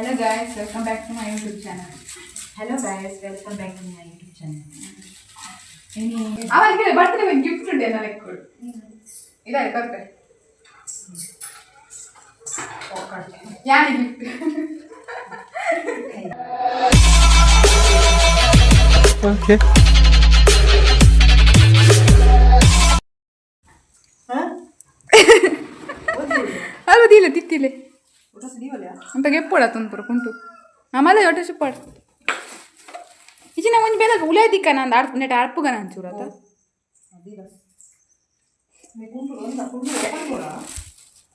Hello guys, welcome back to my YouTube channel. Hello guys, welcome back to my YouTube channel. ಅವನಿಗೆ birthday ಒಂದು gift ಉಂಟು ನನ್ನ ಲೆಕ್ಕ ಇದಾಯ್ತು ಬರ್ತೆ ಯಾರು ಗಿಫ್ಟ್ ಓಕೆ ಅಲ್ವ ದಿಲ್ಲ ತಿತ್ತಿಲೆ ಅಂತ ಗೆಪ್ಪೋಡ ತಂದು ಕುಂಟು ಆಮೇಲೆ ಹೊಟ್ಟೆ ಸುಪ್ಪಾಡ ಇಚಿನ ಒಂದು ಬೇಲ ಉಲೇ ದಿಕ್ಕ ನಾನು ನೆಟ್ ಅರ್ಪುಗನ ಅಂಚೂರತ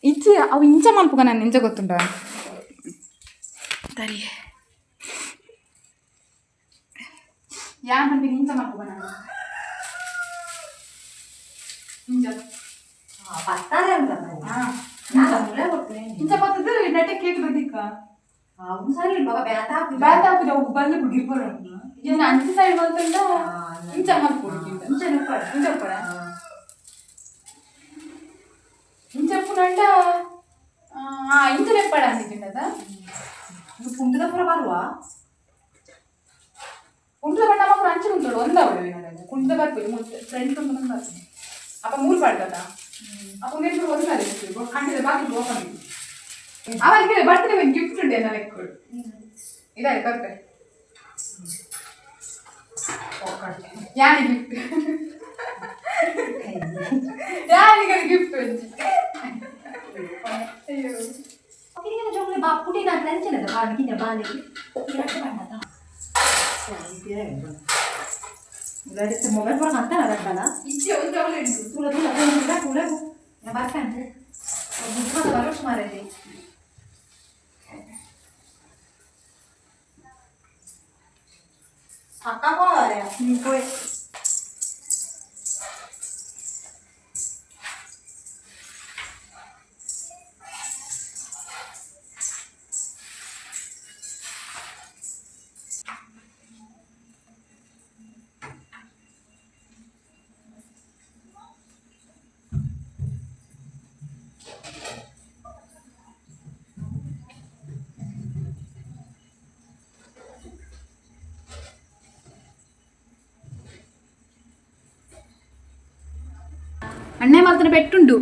ಇಚ್ಚಿ ಅವು ಇಂಚ ಮಲ್ಪುಗ ನಾನು ಇಂಚ ಗೊತ್ತುಂಟ ಸರಿ ಯಾ ಮಲ್ಪಿಗೆ ಇಂಚ ಮಲ್ಪುಗ ನಾನು ಇಂಚ ಪತ್ತಾರೆ ಅಂತ ಇಂಚ ಪತ್ತದ ನೆಟ್ಟ ಕೇಕ್ ಬದಿಕ್ಕ అవును సరే బాబా ಬೇತಾಪುಜ ಬಲ್ಲೆ ಗಿರ್ಬೋರ ಇದನ್ನ ಅಂಚೆ ಸೈಡ್ ಬಂತಂಡ ಇಂಚ ಮಲ್ಪುಡು ಇಂಚ ನೆಪ್ಪಡ ಇಂಚ ಪಡ ಇಂಚಪ್ಪುನಂಡ ಇಂಚ ನೆಪ್ಪಡ ಅಂದಿಟ್ಟಿಂಡದ పుండుద పుర బరువా ಕುಂಟ್ಲ ಬಣ್ಣ ಮಕ್ಕಳು ಅಂಚೆ ಉಂಟು ಒಂದ ಅವಳು ಕುಂಟ್ಲ ಬರ್ಬೋದು ಫ್ರೆಂಡ್ ತುಂಬ ಬರ್ತದೆ ಅಪ್ಪ ಮೂರು ಪಾಡ್ಕದ ಅಪ್ಪ ನೆಟ್ಟು ಒಂದಲ್ಲ ಕಂಡಿದ ಬಾಕಿ ಓಪನ್ ಅವನಿಗೆ ಬರ್ತ್ಡೇ ಒಂದು ಗಿಫ್ಟ್ ಉಂಟು ನನ್ನ ಲೆಕ್ಕ ಇದಾಯ್ತು ಬರ್ತೆ ಯಾರಿ ಗಿಫ್ಟ್ ಯಾರಿಗೆ ಗಿಫ್ಟ್ ಅಯ್ಯೋ ಜೋಗ್ಲಿ ಬಾಪುಟಿ ನಾನು ನೆಂಚನದ ಬಾಗಿನ ಬಾಲಿಗೆ ಇರಕ್ಕೆ ಬಣ್ಣದ ಉಳ್ಳಾಡಿತ್ತೆ ಮೊಬೈಲ್ ಫೋನ್ ಅಂತ ಅದಕ್ಕಲ್ಲ ಇಚ್ಚೆ ಒಂದು ಅವಳು ಉಂಟು ತುಳ ತುಳ ತುಳ ನಾ ಬರ್ಕಂತೆ ಬುದ್ಧದ ಬರೋಷ್ಟು ಮಾರೈತಿ ಅಕ್ಕ ಹೋರೆ ಹೋಯ್ ಅಣ್ಣೆ ಮಾತ್ರ ಪೆಟ್ಟುಂಟು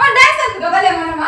ಡ್ಯಾನ್ಸ್ ಆಗ್ತದೆ ಬಲೆ ಮನಮ್ಮ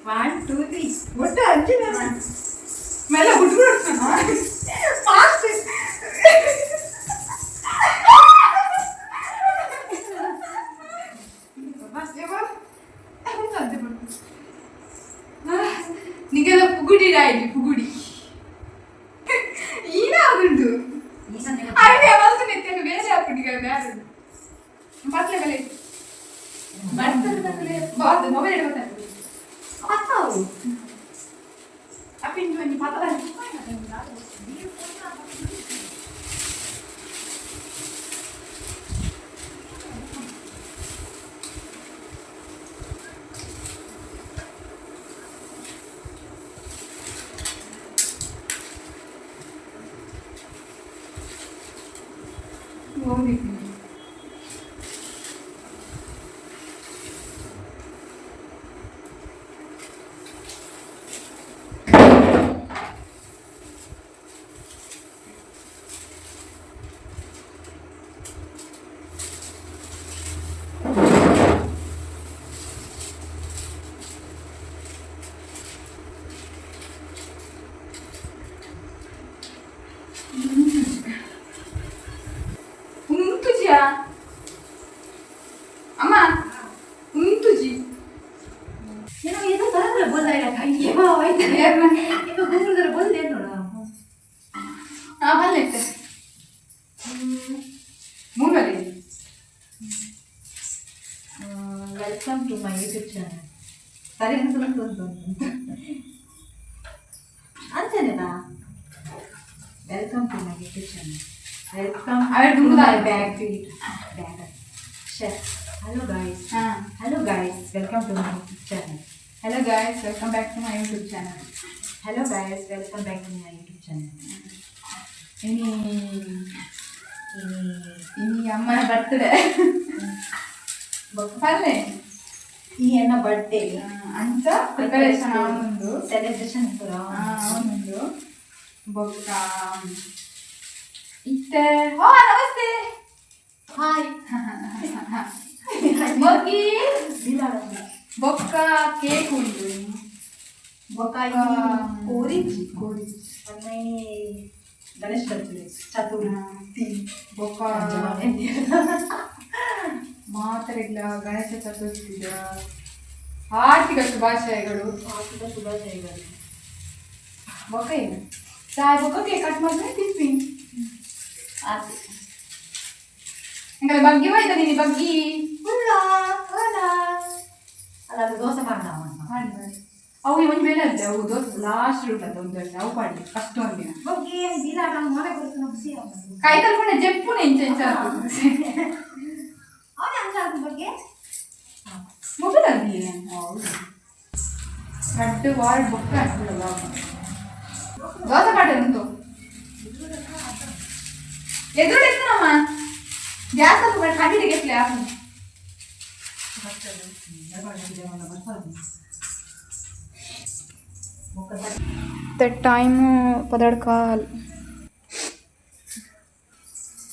One, two, three. ಒಟ್ಟು ಅಂಚಿನ ಮೇಲೆ ಹುಡುಗರು ಫಾಸ್ಟ್ ನಿಗೆಲ್ಲ ಪುಗುಡಿ ರಾಯ್ಡಿ ಪುಗುಡಿ ಈನಾಗುಂಟು ಅರೇ ಬಂತು ನಿತ್ಯನು ಬೇರೆ ಹಾಕ್ಬಿಟ್ಟಿಗೆ ಬೇರೆ ಬಟ್ಲೆ ಬೆಲೆ ಬರ್ತದೆ ಬಾರ್ದು ಮೊಬೈಲ್ ಇಡ್ಬೋದು ಅತ್ತಾವು ಅಪ್ಪಿಂದು ಒಂದು ಪಾತ್ರ ಹೋಗ್ಬೇಕು ಏನೋ ಇದು ಬರೋದಿಲ್ಲ ಬೋಲ್ದಾಯಿಲ್ಲ ಕೈಗೆ ಹೋಯ್ತು ಈಗ ಗೂಗಲ್ದಲ್ಲಿ ಬೋಲ್ದೆ ನೋಡ ಬಲ್ಲೆ ಇಟ್ಟೆ ಮೂರಲ್ಲಿ welcome to my YouTube channel ಸರಿ ಅನ್ಸುಂಟು ಅಂತೇನಾ welcome to my YouTube channel welcome to my bag hello guys welcome to my YouTube channel Hello guys, welcome back to my YouTube channel. Hello guys, welcome back to my YouTube channel. ini ಅಮ್ಮನ birthday ಬಪ್ಪಲ್ಲೆ ಈ ಅಣ್ಣ birthday ಅಂತ preparation ಆವೊಂದು celebration ಪೂರ ಆವೊಂದು ಬೊಕ್ಕ ಇತ್ತೆ ಓ ನಮಸ್ತೆ ಹಾಯ್ ಬೊಕ್ಕಿ ದಿಲಾಡ ಬೊಕ್ಕ ಕೇಕ್ ಉಂಟು ಬೊಕ್ಕ ಕೋರಿ ಅಮ್ಮನಿ ಗಣೇಶ ಚತುರ್ಥಿ ಬೊಕ್ಕ ಮಾತ್ರೆಗಳ ಗಣೇಶ ಚತುರ್ಥಿದ ಆರ್ಥಿಕ ಶುಭಾಶಯಗಳು ಬೊಕ್ಕ ಏನು ಚಾಯ್ ಬೊಕ್ಕ ಕೇಕ್ ಕಟ್ ಮಾಡಿದ್ರೆ ತಿಪ್ಪಿ ಆಯ್ತು ಹಂಗಾರೆ ಬಗ್ಗಿ ಹೋಯ್ತಾ ನೀನು ಬಗ್ಗಿ ಅಲ್ಲ ಅದು ದೋಸೆ ಮಾಡೋಣ ಮಾಡಿ ಅವು ಒಂದು ಬೇರೆ ಅದೇ ಅವು ದೋಸೆ ಲಾಸ್ಟ್ ರೂಟ್ ಅಂತ ಒಂದು ಅವು ಪಾಡಿ ಫಸ್ಟ್ ಒಂದಿನ ಬಗ್ಗೆ ದಿಲಾಡ ಮನೆ ಬರ್ತಾನೆ ಖುಷಿ ಕಾಯಿ ತಲ್ಕೊಂಡೆ ಜಪ್ಪುನೆ ಇಂಚ ಇಂಚ ಅವನೇ ಅಂತ ಬಗ್ಗೆ ಮೊಬೈಲ್ ಅಲ್ಲಿ ಹೌದು ರಡ್ಡು ವಾರ್ಡ್ ಬುಕ್ ಆಗ್ತದಲ್ಲ ದೋಸೆ ಪಾಟೆ ಉಂಟು ಎದುರು ಎತ್ತನಮ್ಮ ಗ್ಯಾಸ್ ಹಾಕಿ ಕಂಡಿಡಿಗೆ ಎತ್ತಲೆ ಹಾಕು ಟೈಮು ಪದಾಡ್ಕಾಲ್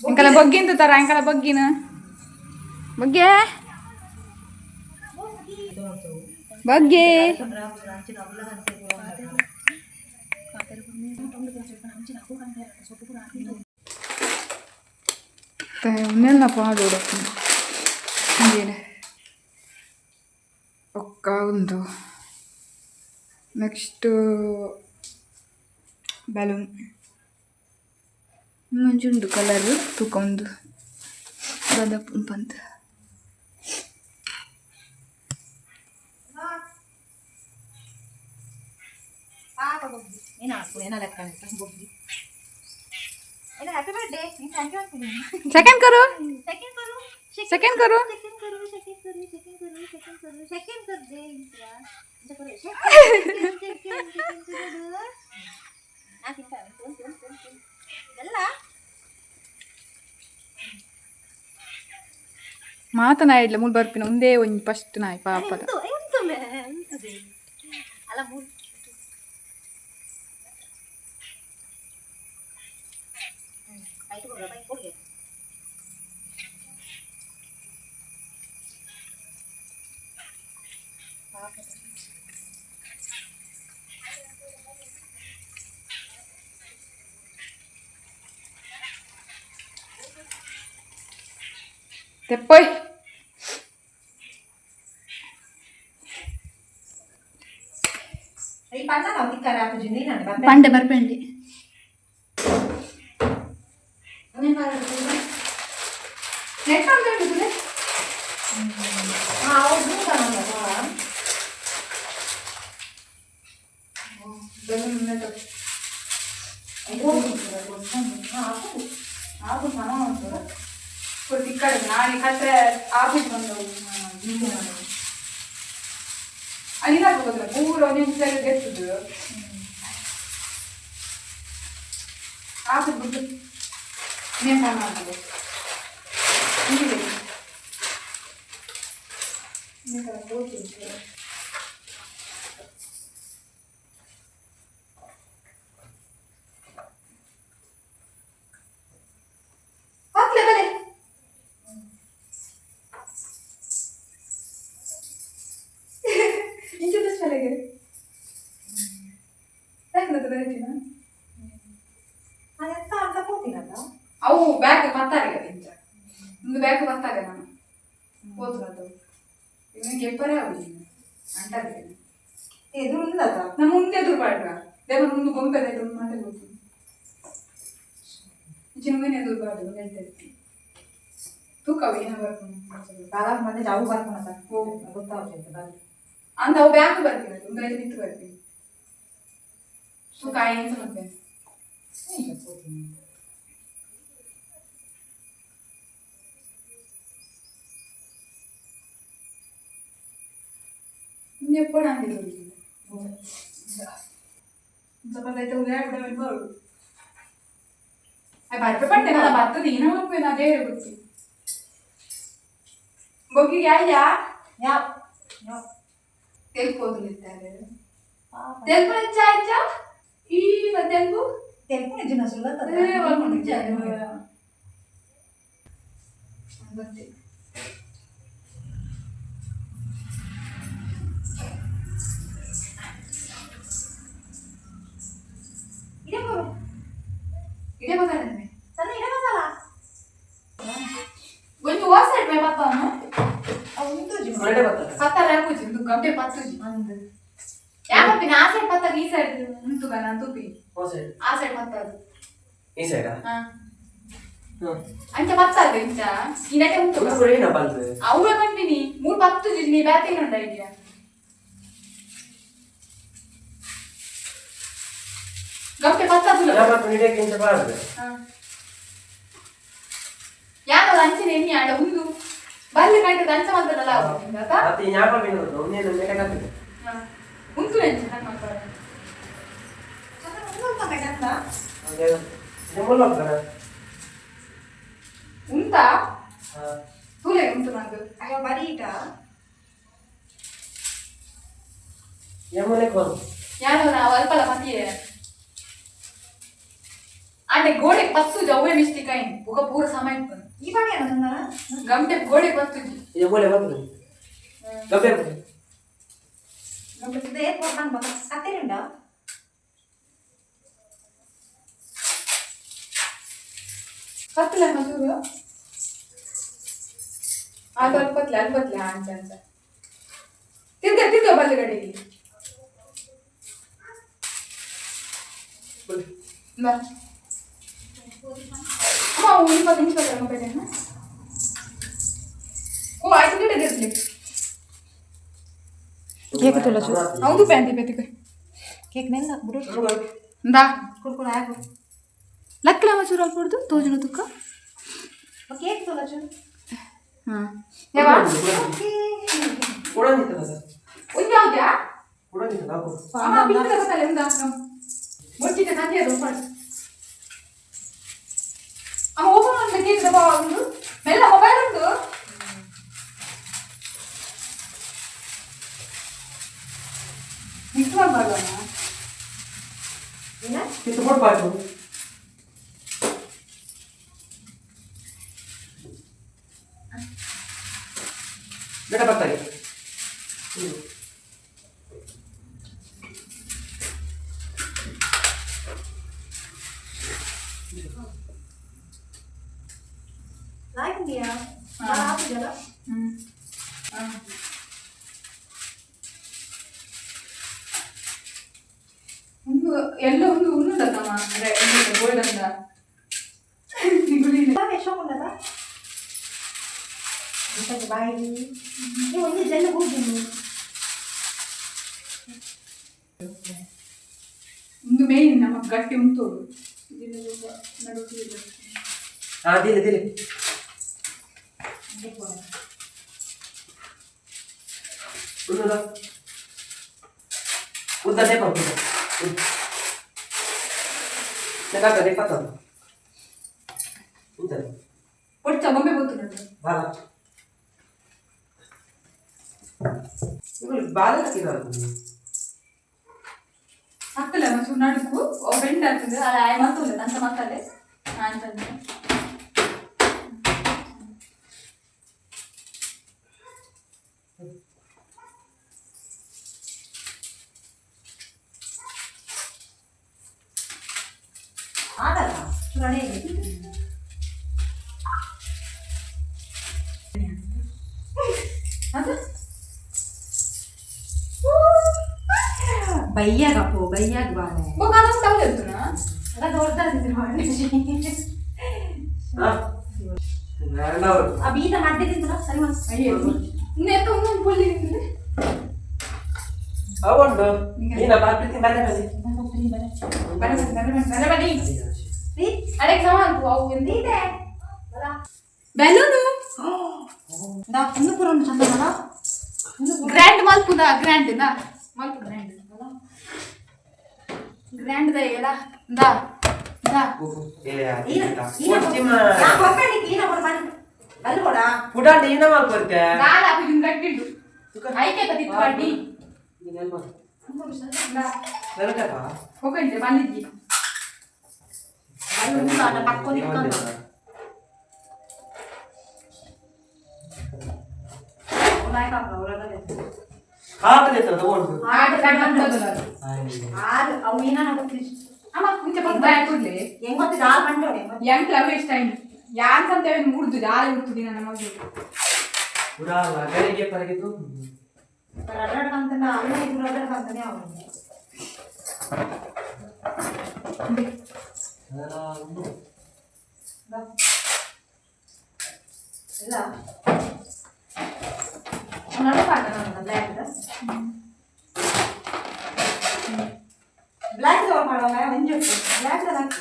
ಇಂಕಲ ಬಗ್ಗಿಂತ ತರ ಇಂಕಲ ಬಗ್ಗಿನ ಬಗ್ಗೆ ಬಗ್ಗೆ ಇನ್ನೆಲ್ಲ ಪಾಡೋಡ ಹಂಗೇನೆ ಒಕ್ಕ ಒಂದು ನೆಕ್ಸ್ಟ್ ಬಲೂನ್ ಮಂಜುಂಡು ಕಲರ್ ತೂಕ ಒಂದು ಬದಪ್ಪು ಬಂತ सेकंड करो सेकंड करो ಮಾತನಾಡಿಲ್ಲ ಮುಲ್ ಬರ್ಪಿನ ಒಂದೇ ಒಂದು ಫಸ್ಟ್ ನಾಯಿ ಪಾಪದ ತೆಪ್ಪಯ್ ಪಂಡೆ ಬರ್ಪಂಡಿ ನೆಟ್ ಅಂತ ಹೇಳಿದ್ರೆ ఇక్కడ నాని కట్టే ఆఫీస్ ಬಂದವು ಅಲ್ಲಿ ಹಾಕೋದ್ರೆ ಪೂರ ನಿಮಿಷ ಗೆದ್ದು ಆಫೀಸ್ ಬಿಟ್ಟು ನೇಮ ಮಾಡ್ಬೋದು ಹಾಕ್ಲೆ ಬಲೆ ಇಂಚದ ಶಾಲೆಗೆ ಅವು ಬ್ಯಾಗ್ ಬರ್ತಾರೆ ಇಂಚ ಒಂದು ಬ್ಯಾಗ್ ಬರ್ತಾರೆ ನಾನು ಹೋದ್ರು ಅದು ಇನ್ನು ಗೆಪ್ಪರೇ ಆಗುದಿಲ್ಲ ಎದುರು ಉಂದದ ನಮ್ಮ ಮುಂದೆ ಎದುರು ಪಾಡ್ರ ದೇವರ ಮುಂದೆ ಗೊಂಬೆ ಎದುರು ಮಾತಾಡ್ಬೋದು ಚಿನ್ನಮೇನೆ ಎದುರು ಪಾಡ್ರ ಹೇಳ್ತಾ ತೂಕವು ಏನೋ ಬರ್ಕೊಂಡು ಬಾಗ ಮಂದಿ ಜಾವು ಬರ್ಕೊಂಡ ಗೊತ್ತಾಗ್ತೈತೆ ಬಾಗಿ ಅಂತ ಅವು ಬ್ಯಾಂಕ್ ಬರ್ತೀನಿ ಒಂದು 5 ನಿಂತು ಬರ್ತೀನಿ ತೂಕ ಏನು ಮತ್ತೆ ఎప్పుడు అండి అయితే ఉదయం వెళ్ళిపోరు అవి భర్త పట్టే కదా భర్త తినకపోయినా అదే గుర్తు బొగ్గి యా తెలుపుకోతులు ఇస్తారు తెలుపు ఇచ్చా ఈ తెలుపు తెలుపు నిజం అసలు అంతే ಇದೇ ಗೊತ್ತಾಗುತ್ತೆ ಸಣ್ಣ ಇಡ ಮಸಾಲ ಒಂದು ವಾಸನೆ ಮೇ ಪತ್ತಾನು ಉಂಟು ಜಿ ಮರಡೆ ಬರ್ತದೆ ಪತ್ತಾರ ಹಾಕುಜಿ ಒಂದು ಗಂಟೆ ಪತ್ತುಜಿ ಅಂದು ಯಾಕಪ್ಪಿ ಆ ಸೈಡ್ ಪತ್ತಾಗ ಈ ಸೈಡ್ ಉಂಟು ನಾನು ತುಪ್ಪಿ ಓ ಸೈಡ್ ಆ ಸೈಡ್ ಪತ್ತದು ಈ ಸೈಡಾ ಹಾ ಅಂಚ ಪತ್ತದು ಇಂಚ ಈ ನಟೆ ಉಂಟು ತುಳು ಕೂಡ ಏನ ಬಂತು ಅವೇ ಬಂದಿನಿ ಮೂರು ಪತ್ತುಜಿ ನೀ ಬ್ಯಾತಿಂಗ್ ಉಂಟ ಇದೆಯಾ ಗಂಟೆ ಪತ್ತದು ನಮ್ಮ ಪುಣಿಗೆ ಇಂತ ಬಾರದು ಯಾರು ಅಂಚನೆ ಎಣ್ಣೆ ಆಡ ಒಂದು ಬಲ್ಲೆ ಕಟ್ಟಿದ ಅಂಚ ಮಂತದಲ್ಲ ಮತ್ತೆ ಜ್ಞಾಪ ಬಿನ್ನೋದು ಒಂದೇನು ಮೇಲೆ ಕಟ್ಟಿದೆ ಉಂಟು ಅಂಚೆ ನನ್ನ ಮಕ್ಕಳು ಅದೇ ಇದು ಮುಳ್ಳು ಹೋಗ್ತಾನೆ ಉಂಟಾ ತೂಲೆ ಉಂಟು ನಂದು ಅಯ್ಯೋ ಬರೀ ಇಟ ಯಮುನೆ ಕೋರು ಯಾರು ನಾವು ಅಲ್ಪಲ ಮತಿಯೇ అంటే గోడకి పత్తు జవ్వే మిస్టేక్ అయింది ఒక పూర సమయం ఈ బాగా ఏమన్నా గంటే గోడకి పత్తుది ಯಮುನೆ ಬಂತು ಗಬ್ಬೆ ಬಂತು ಇದೇ ಕೊಡ್ತಾನ ಬಾ ಅತ್ತೇರಿಂಡ ಪತ್ತಲ ಮಸೂರು ಅದು ಅಲ್ಪತ್ಲೆ ಅಂಚ ಅಂಚ ತಿರ್ಗ ಬಲ್ಲೆ ಗಡಿಗೆ ಬಾ ಅಮ್ಮ 20 ನಿಮಿಷ ಬರ್ಬೇಕೇನ ಓ ಆಯ್ತು ಗಿಡ ಇರ್ಲಿ ಕೇಕ್ ತುಲ್ಲ ಚು ಹೌದು ಪ್ಯಾಂಟಿ ಬೆತಿಗೆ ಕೇಕ್ ನೆಲ್ಲ ಬಿಡು ದಾ ಕುಡ್ಕೊಡ ಆಗು ಲಕ್ಕಲ ಮಸೂರು ಅಲ್ಪಡ್ದು ತೋಜನ ತುಕ್ಕ ಕೇಕ್ ತುಲ್ಲ ಚು ಹಾ ಯಾವಾ ಕೂಡ ನಿಂತದ ಸರ್ ಒಂದು ಯಾವ್ದ್ಯಾ ಕೂಡ ನಿಂತದ ಹಾಕು ಅಮ್ಮ ಬಿಟ್ಟು ಬರ್ತಲ್ಲ ಒಂದು ಮುಚ್ಚಿಗೆ ತಂದೆ ಅದು ಮಾಡಿ ಅಮ್ಮ ಓಪನ್ ಮಾಡಿ ಕೇಕ್ ದಬಾ ಒಂದು ಮೆಲ್ಲ ಮೊಬೈಲ್ ಉಂಟು ಮಿಕ್ಸ್ ಮಾಡಬಾರ್ದು ಏನ ಕಿತ್ತು ಕೊಡ್ಬಾರ್ದು ಬೇಡ ಬರ್ತಾರೆ ನಾಯಿದ್ಯಾ ಹಾಕಿದಲ್ಲ ಒಂದು ಎಲ್ಲ ಒಂದು ಉಂಟಮ್ಮ ಅಂದ್ರೆ ಗೋಲ್ಡ್ ಅಂತ ಯಶೋಕೊಂಡದ ಬಾಯಿ ನೀವು ಒಂದು ಜನ ಹೋಗಿ ಒಂದು ಮೇನ್ ನಮ್ಮ ಗಟ್ಟಿ ಉಂಟು ನಡು ಹಾ ದಿಲೆ ದಿಲೆ ಉನ್ನದ ಉದ್ದನೆ ಬರ್ಬೋದು ನೆಗಾಕದೆ ಪತ್ತದು ಇಂತದೆ ಒಟ್ಟು ಗೊಂಬೆ ಗೊತ್ತು ಬಾಲ ಇವರು ಬಾಲ ಹಾಕಿದಾರೆ ಹಾಕಲ್ಲ ಮಸೂರು ನಡುಕು ಬೆಂಡ್ ಆಗ್ತದೆ ಅದು ಮತ್ತೊಂದು ಅಂತ ಮಕ್ಕಳೇ ಅಂತಂದ್ರೆ ಆಗಲ್ಲ ರೆಡಿ ಅದು ಬೈಯಾಗ ಬಾಳೆ ಬೊಕ್ಕ ಅದೊಂದು ತವಲೆ ಇರ್ತುನಾ ಅದ ದೊಡ್ಡದಿದ್ರು ಮಾಡಿ ಹಾ ನಾನವರು ಆ ಬೀದ ಮಾಡ್ತಿದ್ದಿಲ್ಲ ಸರಿ ಮಾಡಿ ಅಯ್ಯೋ ಇನ್ನೆತ್ತ ಒಂದೊಂದು ಪೊಲ್ಲಿ ನಿಂತಿದೆ ಅವೊಂದು ನೀನ ಬಾಪ್ತಿ ಬನ್ನಿ ಬನ್ನಿ ಅಡೆಕ್ ಸಮಾನ್ ಅವು ಎಂದಿದೆ ಬೆಲೂನು ನಾ ಇನ್ನು ಪುರ ಚಂದ ಅಲ್ಲ ಗ್ರ್ಯಾಂಡ್ ಮಲ್ಪುದ ಗ್ರ್ಯಾಂಡ್ ನಾ ಮಲ್ಪು ಗ್ರ್ಯಾಂಡ್ ಗ್ರ್ಯಾಂಡ್ ದ ಎಲ್ಲ ದಾ ದಾ ಪುಟಾಟಿ ಏನ ಮಾಡ್ಕೊಳ್ತೆ ದಾಲ ಅಪ್ಪ ಹಿಂಗ್ ಗಟ್ಟಿಡು ಐಕೆ ಕದಿತ್ತು ಬಾಡಿ ನನಗಪ್ಪ ಹೋಗಂತೆ ಬಂದಿದ್ದಿ ಹಾಕದೆ ತಗೊಂಡು ಆಟ ಕಟ್ಟಂತದಲ್ಲ ಅವು ಏನಾನ ಅಮ್ಮ ಮುಂಚೆ ಬಂದು ಬಾಯ್ ಕೊಡ್ಲೆ ಹೆಂಗ್ ಗೊತ್ತಿಲ್ಲ ಆ ಬಂಡೋಡೆ ಎಂಟ್ಲ ಅವೇ ಇಷ್ಟ ಆಯ್ತು ಯಾರು ಅಂತೇವೆ ಮೂಡ್ದು ಜಾಲ ಹುಡ್ತುದಿ ನನ್ನ ಮಗಳು ಪುರಾಣ ಗರಿಗೆ ಪರಗಿತು ರಗಡ್ಕಂತಾನೆ ಅವನೇ ಇದ್ರು ರಗಡ್ಕಂತಾನೆ ಅವನಿಗೆ ಇಲ್ಲ ನಡುಪಾಟ ನನ್ನ ಬ್ಲ್ಯಾಕ್ ಬ್ಲ್ಯಾಕ್ ಮಾಡೋಣ ಒಂಜು ಬ್ಲ್ಯಾಕ್ ಹಾಕಿ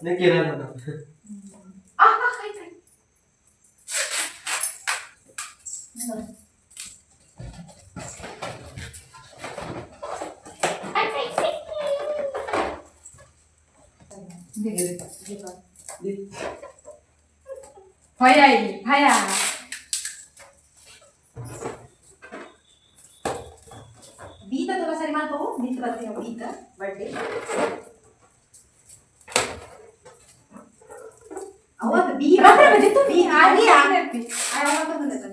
ನಿಕ್ಕೆ ಇರಲ್ಲ ಆ ಆಯ್ತು ಭಯ ಇಲ್ಲಿ ಭಯ ಬೀತ ತಗೋ ಸರಿ ಮಾಡ್ಕೋ ಬೀತ ಬರ್ತೀನಿ ಬೀತ ಬರ್ಡೇ ಅವತ್ತು ಬೀ ರಾತ್ರಿ ಬಂದಿತ್ತು ಬೀ ಹಾಗೆ ಆಗತ್ತೆ ಅವತ್ತು ಬಂದಿತ್ತು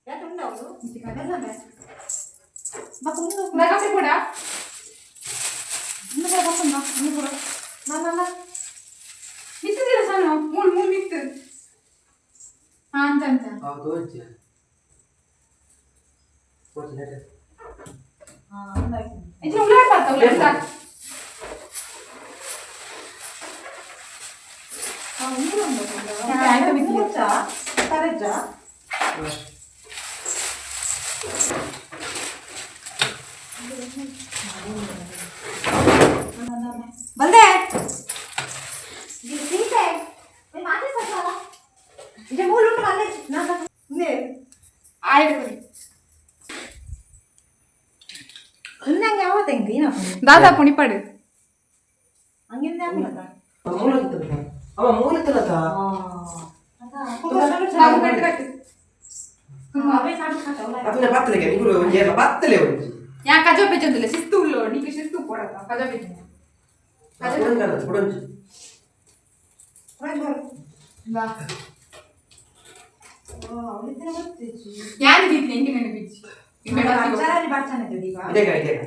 ಯಾಕೆ ಉಂಡ ಅವಳು ಅದೆಲ್ಲ ಮತ್ತೆ ಉಂಡು ನಗಸಿ ಕೂಡ ಇನ್ನು ಕೂಡ ಬರ್ತಂದ ಇನ್ನು ಕೂಡ ನನ್ನ ನಿಂತಿದ್ದೀರ ಸಣ್ಣ ಮೂಳ್ ನಿಂತು ಹಾ ಅಂತ ಹೌದು ಅಜ್ಜಿ ಕೊಡ್ತೀನಿ ಹಾಂ ಅಂದಾಯ್ತು ಹೆಚ್ಚಿನ ಉಳ್ಳಾಡ್ ಬರ್ತಾವಲ್ಲ ಸಾಕು ಆಯ್ತು ಬಿಚ್ಚ ಕರೆಜ್ಜ ಬಂದೆ ಸೀತೆ ಮಾತೆ ಸಲ್ಲ ಇದು ಮೂಲ ಉಂಟು ಅಲ್ಲೇ ನಾನು ಆಯ್ತು ಇನ್ನಂಗೆ ಯಾವತ್ತ ಹೆಂಗೆ ಏನಪ್ಪ ದಾದಾ ಪುಣಿಪಡು ಹಂಗಿಂದ ಯಾವತ್ತ ಮೂಲ ಅವ ಮೂಲ ತಲತ ನಾವು ಕಟ್ಟು ಕಟ್ಟು ಅದನ್ನ ಬತ್ತಲೆಗೆ ನಿಗುರು ಏನ ಬತ್ತಲೆ ಉಂಟು ಯಾ ಕಜೋ ಬೆಚ್ಚಂದಿಲ್ಲ ಶಿಸ್ತು ಉಳ್ಳೋ ನೀನು ಶಿಸ್ತು ಕೊಡತ್ತ ಕಜೋ ಬೆಚ್ಚ ಪುಡಂಕನ ಪುಡಂಜಿ ಬಾ ಅವಳಿದ್ರೆ ಗೊತ್ತಿತ್ತು ಯಾರು ಬೀತಿ ಹೆಂಗೆ ನೆನೆ ಬೀಚಿ ಅಜ್ಜಾರಲ್ಲಿ ಬರ್ತಾನೆ ಈಗ ಇದೆಗ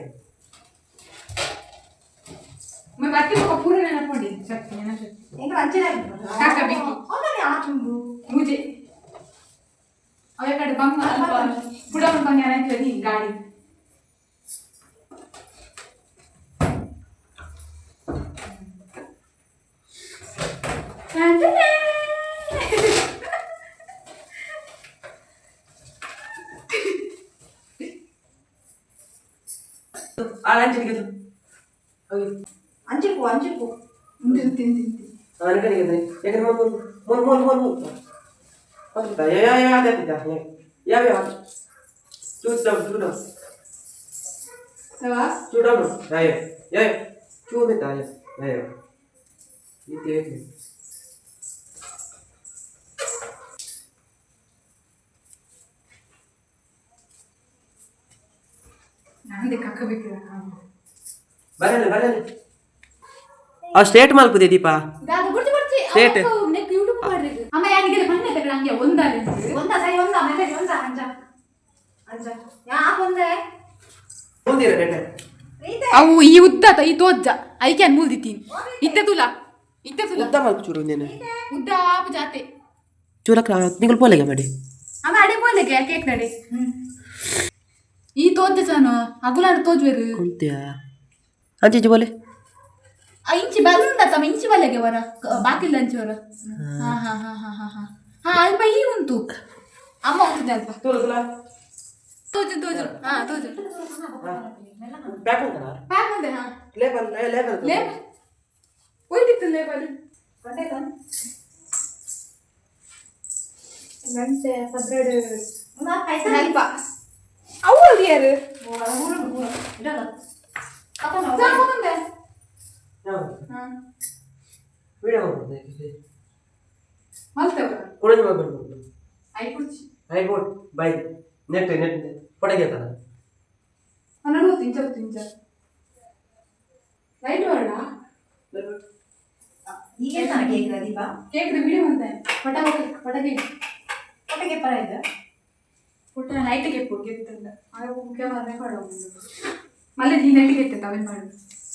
मैं बात को पूरे लेना पड़ी सकती है ना सकती ಈಗ ಅಜ್ಜಾರಲ್ಲಿ ಕಾಕ ಬಿಕ್ಕಿ ಅವನಲ್ಲಿ ಆಚುಂಡು मुझे अबे कट बम पुड़ा मन पानी आना चाहिए गाड़ी ಆಂಚಿಗೆ ಅಂಚಿಕು ಅನ್ಕನಿಗೆ ಯಾಕಂದ್ರೆ ಮೊನ್ ಯಾವ ಚೂಡ सवा ಚೂಡನು ಯಾಯ ಚೂಬಿತ ಯಾಯ ಇತ್ತೆ ನಾನು ಕಕ್ಕ ಬೇಕಿಲ್ಲ ಬರಲ್ಲ ಆ state ಮಲ್ಪದೆ Deepa Dadu ಗುರ್ತಿ ಗುರ್ತಿ State. Neck YouTube ಮಾಡ್ರಿ ಅಮ್ಮ ಯಾನಿಗೆ ಬನ್ನಿ ತಗಡ ಹಂಗೆ ಒಂದಾರೆ ಒಂದ ಸರಿ ಒಂದ ಮೆಸೇಜ್ ಒಂದ ಅಂಜ ಅಂಜ ಯಾಕೆ ಒಂದೇ ಮುಂದಿರ ಡೇಟೆ ಇದೆ ಅವು ಈ ಉದ್ದ ಈ ತೋಜ್ಜ ಐಕೆ ಅನ್ ಮೂಲ್ದಿತ್ತೀನಿ ಇತ್ತೆ ತುಲ इथे तुला उद्दा मालक चुरू नेन उद्या आप जाते चुरा निघून पोले का मडी आम्ही अडे बोलले का केक नडे ಈ ತೋದ್ಜನ ಅಗುಲಾಡ ತೋಜ್ವೆರು कोणत्या आजीजी बोले ಇಂಚಿ ಬಲ್ಲುಂಡ ತಮ್ಮ ಇಂಚಿ ಬಲ್ಲೆಗೆ ವರ ಬಾಕಿಲ್ಲ ಅಂಚವರ ಹಾ ಹಾ ಹಾ ಹಾ ಹಾ ಹಾ ಹಾ ಅಲ್ಪ ಈ ಉಂಟು ಅಮ್ಮ ಉಂಟಿದೆ ಅಲ್ಪ तुला तुला ತೋಜು ತೋಜು ಹಾ ತೋಜು पॅक होता ना ಪ್ಯಾಕ್ ಇದೆ ಹಾ लेबल लेबल ಲೇಬಲ್ ಒಯ್ದಿತ್ತು ಲೇಬಲ್ ಗಂಟೆ ಸಬ್ರೆಡ್ ಸ್ವಲ್ಪ ಅವು ಯಾರು ಸಾಕೊಂಡೆ ಹಾ ವಿಡಿಯೋ ಮಾಡ್ಬೋದು ಮಲ್ತೇವ ಕುಳಿದು ಮಾಡ್ಬೋದು ಐ ಕುರ್ಚಿ ಐಬೋಟ್ ಬೈ ನೆಟ್ ನೆಟ್ ಪಡಗೆ ತರ ಅನ್ನಡು ತಿಂಚ ಲೈಟ್ ವರ್ಡ ಈಗ ತಾನ ಕೇಕ್ ದೀಪ ಕೇಕ್ ವಿಡಿಯೋ ಅಂತ ಪಟಾಕಿ ಪರ ಇದೆ ಪುಟ್ಟ ನೈಟ್ಗೆ ಗೆತ್ತಂದ ಅದು ಮುಖ್ಯವಾದ ಕೊಡೋ ಮళ్ళీ నీ నైట్కి ఎత్తే అవన్నీ మాడు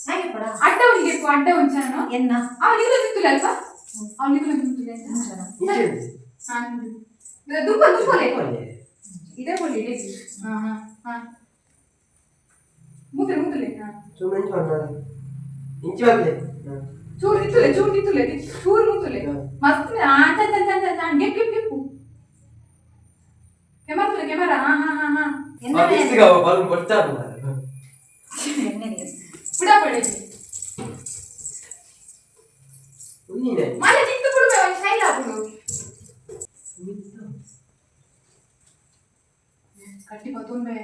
ಹಾಗೆ ಪಡ అడ్డ ఉంది చెప్పు అడ్డ ఉంచాను ಎನ್ನ ಅವನಿಗೂ ತಿಂತುಲೆ ಅಲ್ಪ ಅವನಿಗೂ ತಿಂತುಲೆ ದುಂಪಲೆ ಇದೇ ಬೋಲಿ ಇದೆ ಹಾ ಹಾ ಹಾ ಮುತ್ತಲೆ ಸುಮ್ಮನೆ ಇಂಚು ಆಗ್ಲಿ ಚೂರು ತಿಂತುಲೆ ಚೂರು ಮುತ್ತಲೆ ಮಸ್ತ್ ಗೆಪ್ಪು ಕೆಮರಾ ಹಾ ಹಾ ಹಾ ಹಾ ಆಫೀಸ್ಗೆ ಬಲ್ಬ್ ಕೊಡ್ತಾರೆ ಬಿಡಾ ಪಡೆ ನೀನೆ ಮಾಲೆ ನಿಂತು ಬಿಡುವೆ ಒಂದು ಸೈಲ್ ಹಾಕ್ಬಿಡು ಕಟ್ಟಿ ತುಂಬೆ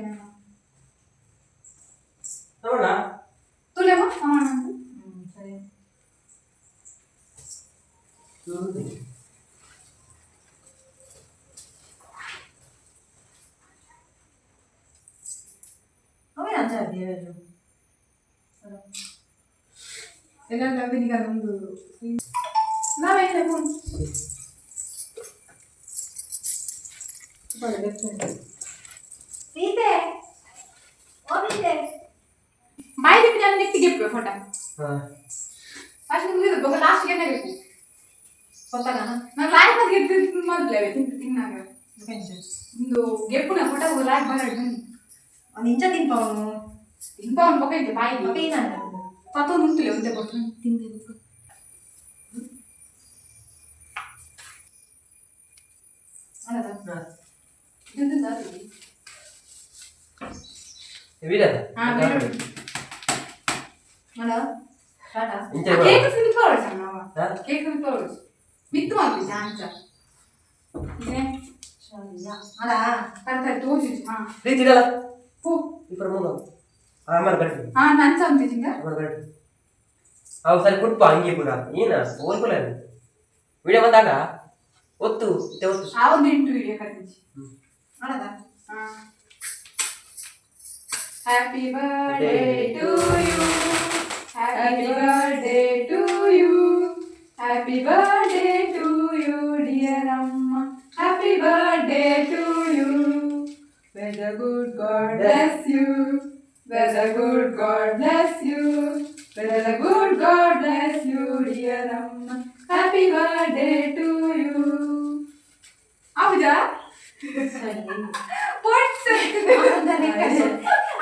ನೋಡ ತುಲೆಮ ಸಮಾನ ಸರಿ ಅವೇ ಅಂತ ದೇವರು ಎಲ್ಲ ಗಂಬಿನಿಗ ಒಂದು ನಾವೇನೆ ಫೋನ್ ಸೀತೆ ಓದಿದೆ ಬಾಯಿ ದಿಪ್ಪಿ ನಾನು ನೆಟ್ಟಿಗೆ ಫೋಟೋ ಹಾ ಅಷ್ಟು ಮುಗಿದು ಬಹು ಲಾಸ್ಟ್ ಗೆ ನೆಗೆದು ಗೊತ್ತಾಗ ನಾನು ಲೈಫ್ ಅಲ್ಲಿ ಗೆದ್ದು ಮೊದಲೇ ತಿನ್ನಾಗ ಒಂದು ಗೆಪ್ಪುನ ಫೋಟೋ ಲೈಫ್ ಬರಡ್ ಬನ್ನಿ ಒಂದು ಇಂಚ ತಿನ್ಪವನು ಇಂಪ ಒಂದು ಪಕ್ಕ ಇದೆ ಬಾಯಿ ಮತ್ತೆ ಏನಾಗ ಪತ್ತ ಮುಂತಲೆ ಒಂದೇ ಕೊಟ್ಟು ತಿಂದೆ ಅಲ್ಲದ ಇದು ದಾರಿ ವಿಡಿಯೋ ಹಾ ಬೇಡ ಅಲ್ಲ ಟಾಟಾ ಇಂಚೆ ಕೇಕ್ ಸಿಂಪಲ್ ಸಣ್ಣವ ಹಾ ಕೇಕ್ ಸಿಂಪಲ್ ಮಿತ್ತು ಮಾಡ್ಲಿ ಜಾಂಚ ಇದೆ ಅಲ್ಲ ಕರೆಕ್ಟ್ ತೋಜಿ ಹಾ ಪ್ರೀತಿ ಇದಲ್ಲ ಪೋ ಇಬ್ಬರು ಮೂರು ಆಮಾರ ಗಟ್ಟಿ ಹಾ ನನ್ನ ಸಂತಿಂಗ ಆಮಾರ ಗಟ್ಟಿ ಅವು ಸರಿ ಕುಟ್ಪ ಹಂಗೆ ಪುರ ಏನ ಓಲ್ಕೊಲ್ಲ ವಿಡಿಯೋ ಬಂದಾಗ ಒತ್ತು ಒತ್ತು ಆ ಒಂದು ಇಂಟು ವಿಡಿಯೋ ಕಟ್ಟಿಂಚಿ ಅಲ್ಲದ ಹಾ happy birthday to you happy birthday to you happy birthday to you dear amma happy birthday to you May the good God bless you. May the good God bless you. May the good God bless you, dear Amma. Happy birthday to you. Abuja? What's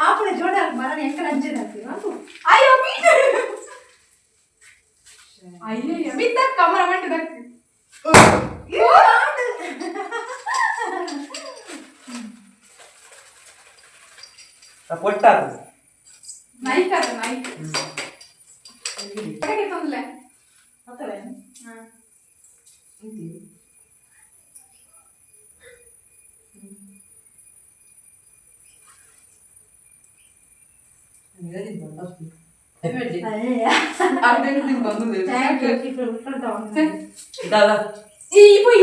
ಆಪಣ ಜೋಡ ಮರಣ ಎక్కడ ಅಂಜದ ಅಯ್ಯೋ ಬೀಜ ಅಯ್ಯೋ ಬಿದ್ದ ಕಮರ ಮಂಟದಕ್ಕೆ ಕೊಟ್ಟಾರ Nike ಅದು Nike ಕಡೆಗೆ ತಂದ್ಲೆ ಮತ್ತವೆ ಹಾ ಅರ್ಧಕ್ಕೆ ನಿಂಗೆ ಬಂದಿದೆ ಇದಲ್ಲ ಈ ಪುಯ್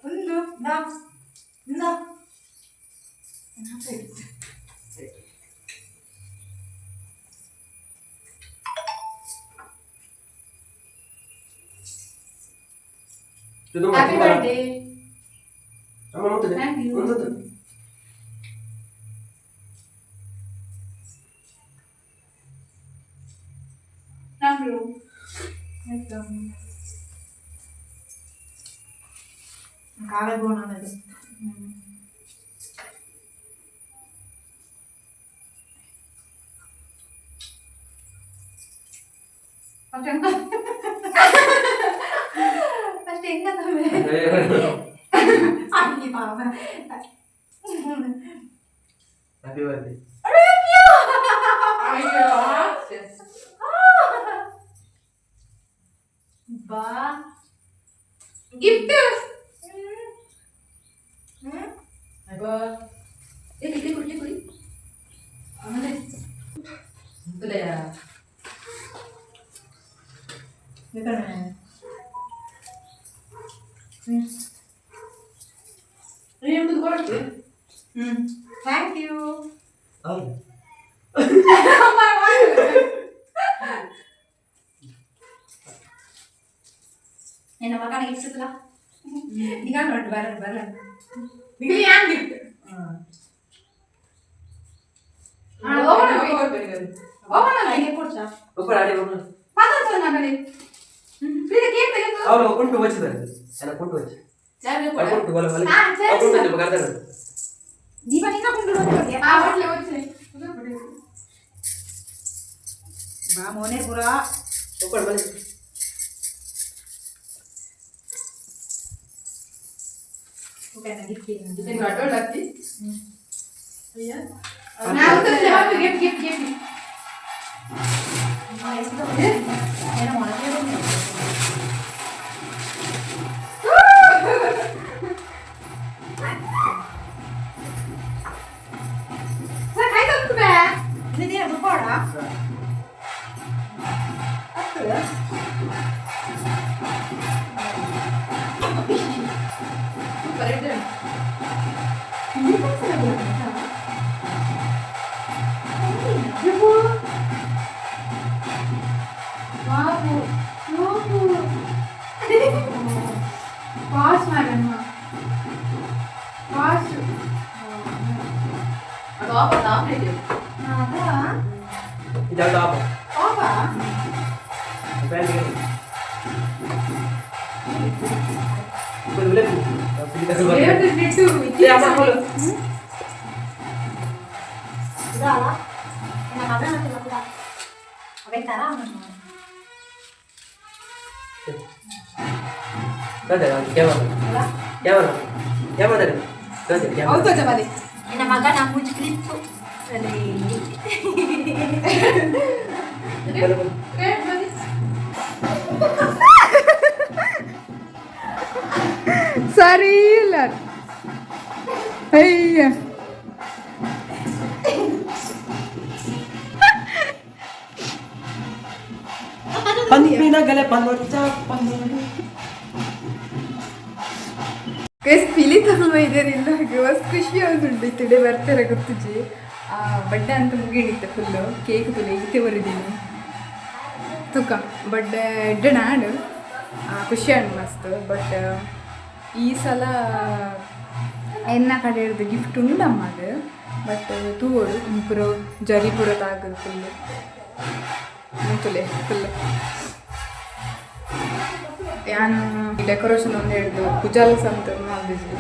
ಒಂದು ನಾ ನಾ ಇದು ಹ್ಯಾಪಿ ಬರ್ತ್ಡೇ ಅಮ್ಮ ಮುತ್ತದೆ Thank you. ಮುತ್ತದೆ ಥ್ಯಾಂಕ್ ಯು ಆಯ್ತು ಕಾಗದ ಬೋನದು ಫಸ್ಟ್ ಹೆಂಗ ಅಕ್ಕಿ ಪಾಪ ಹ್ಯಾಪಿ ಬರ್ತ್ಡೇ ಬಾ ಗಿಫ್ಟ್ ಅಬ್ಬಾ ಕುಡಿ ಕುಡಿ ಕುಡಿ ಆಮೇಲೆ ತುಲೆಯ ಬೇಕಣ್ಣ ಏನು ಕೊಡ್ತಿ ಥ್ಯಾಂಕ್ ಯು ಹೌದು ನನ್ನ ಮಗನ ಇಡ್ಸಲ್ಲ ಈಗ ನೋಡಿ ಬರಲ್ಲ ನಿಗಲಿ ಯಾನ್ ಗಿಫ್ಟ್ ಓಪನ್ ನನಗೆ ಕೊಡ್ಸ ಒಬ್ಬರು ಆಡಿ ಒಬ್ಬರು ಪಾತ್ರ ನಾನಲ್ಲಿ ಪ್ಲೀಸ್ ಕೇಕ್ ತೆಗೆದು ಅವನು ಕುಂಟು ವಚ್ಚಿದ್ದಾರೆ ನನ್ನ ಕುಂಟು ವಚ್ಚಿ ಚಾರ್ಜ್ ಕುಂಟು ಬಲ ಬಲ ಹಾ, ಸರಿ, ಕುಂಟು ಸರಿ. ನಿಮ್ಮ ಕರ್ತಾರೆ ದೀಪ ನಿನ್ನ ಕೊಂಡು ಆ ಹೋಟ್ಲೆ ಹೋಗ್ತೀನಿ ಬಾ ಮೋನೆ ಪುರ ಒಬ್ಬರು ಬಲ ಗಿಫ್ಟ್ ಏನು ಅಡ್ಡೋಡ್ ಹತ್ತಿ ನಾವು ತರ್ತೀವಿ ಗಿಫ್ಟ್ ಗಿಫ್ಟ್ ಗಿಫ್ಟ್ ಏನೋ ಮೊಳಕೆ ಸರ್ ಕೈ ತಪ್ಪುತ್ತೆ ಇದೇನು ದುಡ್ಕೋಡ ಸೂಪರ್ ಇದೆ ವಾವು ವಾವು ಪಾಸ್ ಮಾಡಮ್ಮ ಪಾಸ್ ಅದು ವಾಪಸ್ ಆಪ್ರೇಟ್ ಇದಾದ ಆಪ ಪಾಪಾ ಫ್ರೆಂಡ್ बोल बोले फिर कैसे बात ದೇವತೆ ಬಿಟ್ಟು ये आप बोलो ಇದಲ್ಲ ನನ್ನ ಮಗನ ಹತ್ರ ಅವೆಂತಾರ दादा क्या बात क्या बात क्या बात है दादा क्या ಹೌದು ಜಮಾಲಿ ನನ್ನ ಮಗನ ಮುಚ್ಚ ಕ್ಲಿಪ್ಪು ಅಲ್ಲಿ बोलो बोलो ರೇಟ್ ಬನ್ನಿ ಸರಿ ಇಲ್ಲ ಅಯ್ಯ पंपीना गले पनोचा पनोड़ी ಗೈಸ್ ಫೀಲಿ ತಗೊಂಡು ಇದೇನಿಲ್ಲ ಗಸ್ ಖುಷಿ ಆಗುಂಟು ಇತ್ತಿಡೆ ಬರ್ತಾರೆ ಗೊತ್ತುಜಿ ಬಡ್ಡೆ ಅಂತ ಮುಗಿಡಿತ್ತೆ ಫುಲ್ಲು ಕೇಕ್ ತುಲೆ ಈತೆ ಬರಿದೀನಿ ತುಕ ಬಡ್ಡೆ ಎಡ್ಡೆ ನಾಡು ಖುಷಿ ಆಂಡ್ ಮಸ್ತ್ ಬಟ್ ಈ ಸಲ ಎನ್ನ ಕಡೆ ಹಿಡ್ದು ಗಿಫ್ಟ್ ಉಂಡಮ್ಮದು ಬಟ್ ತೂವೋಡು ಪುರ ಜರಿ ಪುರ ತಾಗದು ಫುಲ್ಲು ಮುಂತುಲೆ ಫುಲ್ ಯಾನು ಡೆಕೋರೇಷನ್ ಒಂದು ಹಿಡ್ದು ಪೂಜಾಲ್ಸ್ ಅಂತ ಮಾಡಿದ್ವಿ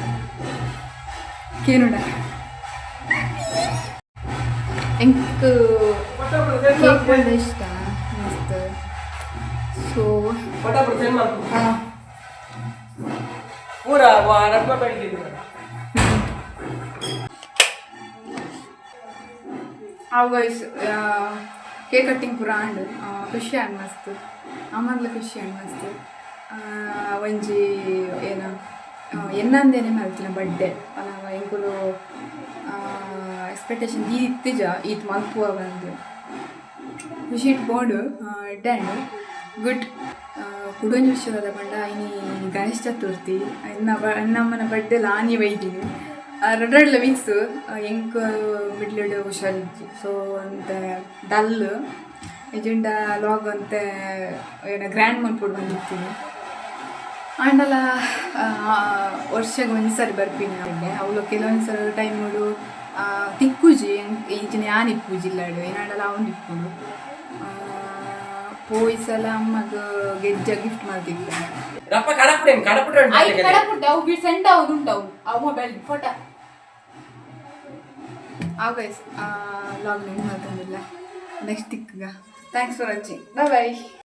ಕೇನುಡ ಎಂಕ್ ಕೇಕ್ ಬಂದ ಇಷ್ಟ ಮಸ್ತ್ ಸೊ फटाफट सेंड मार पूरा वो रत्न बैठ गई ಅವು ಗೈಸ್ ಕೇಕ್ ಕಟ್ಟಿಂಗ್ ಪೂರ ಆಂಡ್ ಖುಷಿ ಆಂಡ್ ಮಸ್ತ್ ಆಮಾಗ್ಲೇ ಖುಷಿ ಆಂಡ್ ಮಸ್ತ್ ಒಂಜಿ ಏನ ಎನ್ನಂದೇನೆ ಮಲ್ತಿನ ಬಡ್ಡೆ ನಾವು ಎಂಕುಲು ಎಕ್ಸ್ಪೆಕ್ಟೇಷನ್ ಈ ಇತ್ತಿಜ ಈತ್ ಮಲ್ಪುವ ಬಂದು ಖುಷಿ ಇಟ್ಕೊಂಡು ಇಟ್ಟಾಂಡು ಗುಡ್ ಕುಡೊಂಜಿ ವಿಷಯದ ಪಂಡ ಇನಿ ಗಣೇಶ ಚತುರ್ಥಿ ನಮ್ಮನ ಬಡ್ಡೆಲ್ಲ ಆನಿ ಬೈದೀನಿ ರಡ್ರಡ್ಲ ಮಿಕ್ಸ್ ಎಂಕ್ ಮಿಡ್ಲಡ್ ಹುಷಾರಿಜ್ಜಿ ಸೊ ಅಂತ ಡಲ್ ಎಜೆಂಡ ಲಾಗ್ ಅಂತ ಏನ ಗ್ರ್ಯಾಂಡ್ ಮಲ್ಪುಡು ಬಂದಿರ್ತೀನಿ ಆಂಡಲ ವರ್ಷಕ್ಕೆ ಒಂದ್ಸರಿ ಬರ್ತೀನಿ ಅವಳೆ ಅವಳು ಕೆಲವೊಂದ್ಸಲ ಟೈಮುಡು ತಿಕ್ಕುಜಿ ಈಜಿನ ಯಾನ್ ಇಪ್ಪುಜಿ ಇಲ್ಲಾಡು ಏನಾಡಲ್ಲ ಅವ್ನು ಇಪ್ಪುಡು ಈ ಸಲ ಅಮ್ಮಗ ಗೆಜ್ಜ ಗಿಫ್ಟ್ ಮಾಡ್ತಿದ್ದೆ ರಪ್ಪ ಕಡಪುಡೆ ಆಯ್ತು ಕಡಪುಟ್ಟೆ ಅವು ಬಿ ಸೆಂಡ್ ಅವು ಉಂಟವು ಅವು ಮೊಬೈಲ್ ಫೋಟೋ ಗೈಸ್ ಲಾಗ್ ನೆನ್ ಮಾಡ್ತಂದಿಲ್ಲ ನೆಕ್ಸ್ಟ್ ತಿಕ್ಕಗ ಥ್ಯಾಂಕ್ಸ್ ಫಾರ್ ವಾಚಿಂಗ್ ಬಾಯ್